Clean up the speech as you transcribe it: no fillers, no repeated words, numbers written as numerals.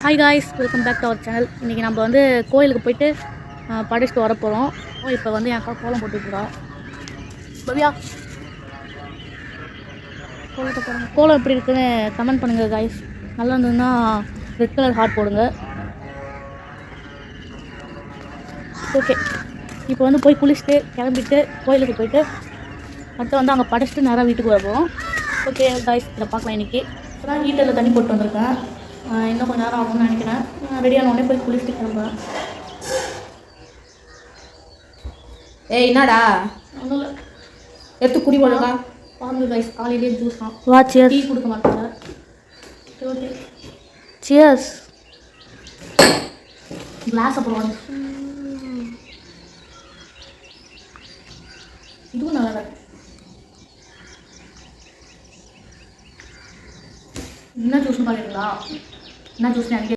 Hi guys, welcome back to our channel. இன்றைக்கி நம்ம வந்து கோயிலுக்கு போயிட்டு படிச்சுட்டு வர போகிறோம். இப்போ வந்து என் அக்கா கோலம் போட்டுருக்குறா. பவ்யா, கோலத்தை போடுங்க. கோலம் எப்படி இருக்குன்னு கமெண்ட் பண்ணுங்கள் காய்ஸ். நல்லா இருந்ததுன்னா ரெட் கலர் ஹார்ட் போடுங்க. ஓகே, இப்போ வந்து போய் குளிச்சுட்டு கிளம்பிட்டு கோயிலுக்கு போயிட்டு அடுத்து வந்து அங்கே படிச்சுட்டு நேராக வீட்டுக்கு வருவோம். ஓகே காய்ஸ், இதை பார்க்கலாம். இன்றைக்கி இப்போ தான் ஹீட்டரில் தண்ணி போட்டு வந்திருக்கேன். இன்னும் கொஞ்சம் நேரம் ஆகும்னு நினைக்கிறேன். ரெடியான உடனே போய் குளிச்சுட்டு கிளம்புறேன். ஏய் என்னடா ஒன்றும் இல்லை, எடுத்து குடி போடுவா. பாருங்க கைஸ், காலையிலே ஜூஸ் தான். வா, சியர்ஸ். டீ கொடுக்க மாட்டாங்க. Okay, cheers. கிளாஸ் அப்புறம் இதுவும் நல்லா இருக்கு. என்ன ஜூஸ்னு பாருங்களா? என்ன ஜூஸ்னு எனக்கு